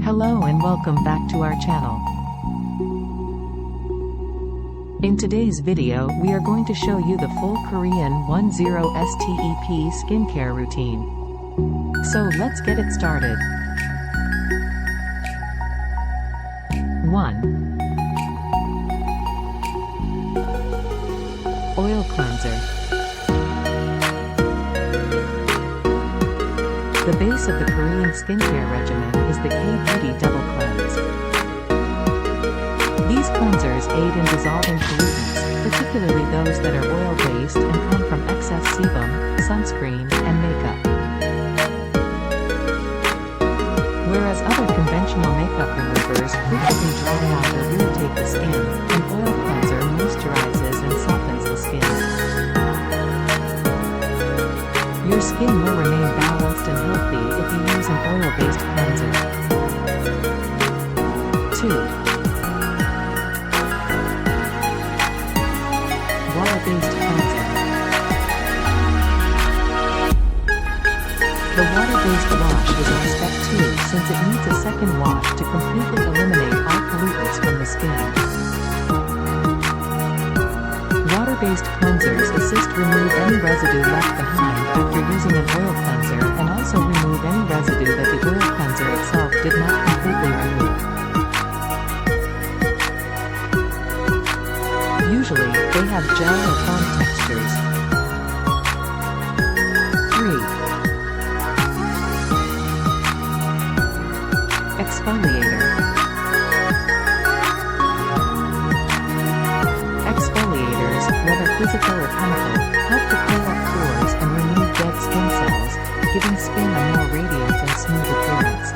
Hello and welcome back to our channel. In today's video, we are going to show you the full Korean 10 STEP skincare routine. So let's get it started. 1. Oil cleanser. The base of the Korean skincare regimen is the K-Beauty Double Cleanse. These cleansers aid in dissolving pollutants, particularly those that are oil-based and come from excess sebum, sunscreen, and makeup. Whereas other conventional makeup removers frequently dry out or irritate the skin, an oil cleanser moisturizes and softens the skin. Your skin will remain balanced and healthy if you use an oil-based cleanser. 2. Water-based cleanser. The water-based wash is our step 2 since it needs a second wash to completely eliminate all pollutants from the skin. Water-based cleansers assist remove any residue left behind after using an oil cleanser and also remove any residue that the oil cleanser itself did not completely remove. Usually, they have gel or foam textures. 3. Exfoliator. Exfoliators, whether physical or chemical, help to clear up pores and remove dead skin cells, giving skin a more radiant and smooth appearance.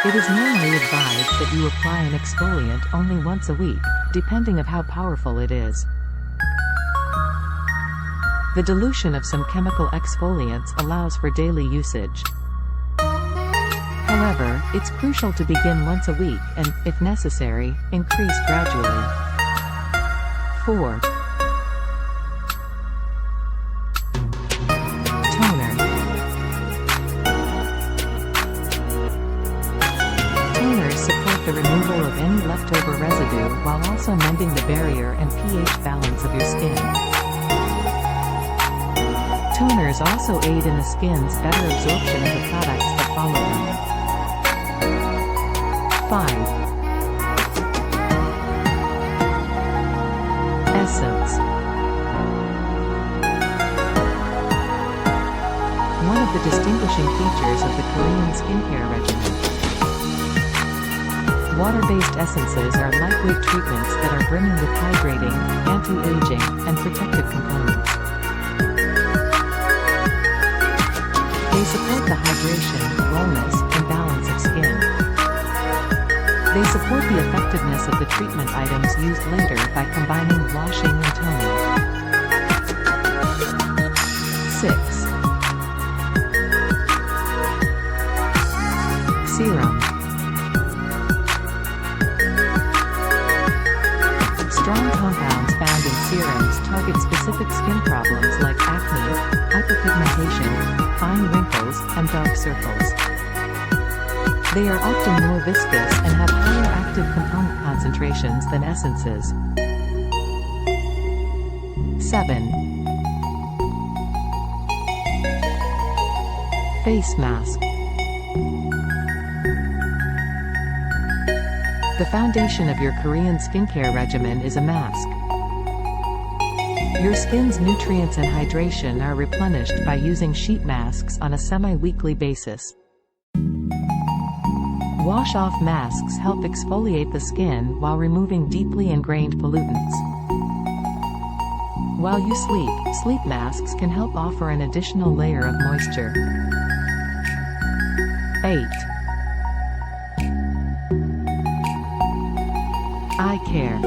It is normally advised that you apply an exfoliant only once a week, depending on how powerful it is. The dilution of some chemical exfoliants allows for daily usage. However, it's crucial to begin once a week and, if necessary, increase gradually. 4. Toner. Toners support the removal of any leftover residue while also mending the barrier and pH balance of your skin. Toners also aid in the skin's better absorption of the products that follow them. 5. Essence. One of the distinguishing features of the Korean skincare regimen. Water-based essences are lightweight treatments that are brimming with hydrating, anti-aging, and protective components. They support the hydration, wellness, and balance of skin. They support the effectiveness of the treatment items used later by combining washing and toning. 6. Serum. Strong compounds found in serums target specific skin problems like acne, hyperpigmentation, fine wrinkles, and dark circles. They are often more viscous and have higher active component concentrations than essences. 7. Face mask. The foundation of your Korean skincare regimen is a mask. Your skin's nutrients and hydration are replenished by using sheet masks on a semi-weekly basis. Wash-off masks help exfoliate the skin while removing deeply ingrained pollutants. While you sleep masks can help offer an additional layer of moisture. 8. Eye care.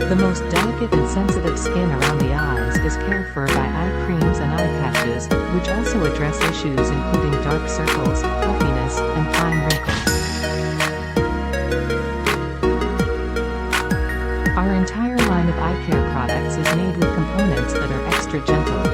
The most delicate and sensitive skin around the eyes is cared for by eye creams and eye patches, which also address issues including dark circles, puffiness, and fine wrinkles. Our entire line of eye care products is made with components that are extra gentle.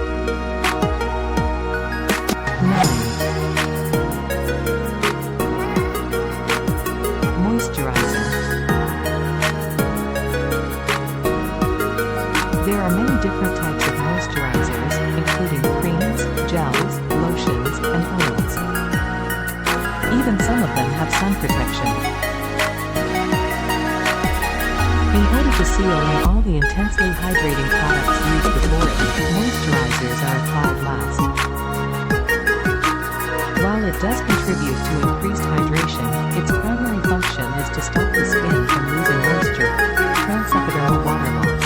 and all the intensely hydrating products used before it, moisturizers are applied last. While it does contribute to increased hydration, its primary function is to stop the skin from losing moisture, transepidermal water loss.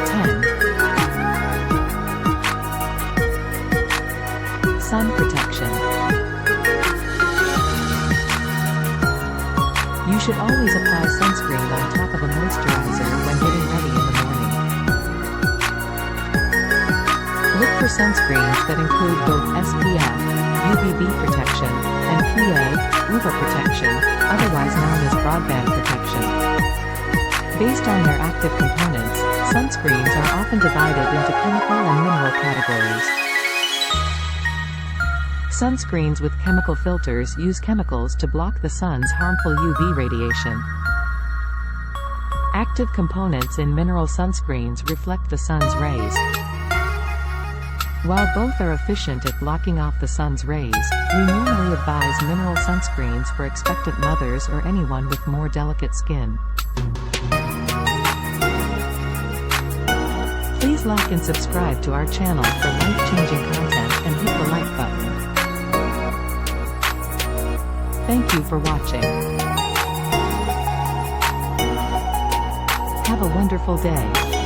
10. Sun protection. You should always apply sunscreen on top of a moisturizer when getting ready in the morning. Look for sunscreens that include both SPF, UVB protection, and PA, UVA protection, otherwise known as broadband protection. Based on their active components, sunscreens are often divided into chemical and mineral categories. Sunscreens with chemical filters use chemicals to block the sun's harmful UV radiation. Active components in mineral sunscreens reflect the sun's rays. While both are efficient at blocking off the sun's rays, we normally advise mineral sunscreens for expectant mothers or anyone with more delicate skin. Please like and subscribe to our channel for life-changing content and hit the like button. Thank you for watching. Have a wonderful day.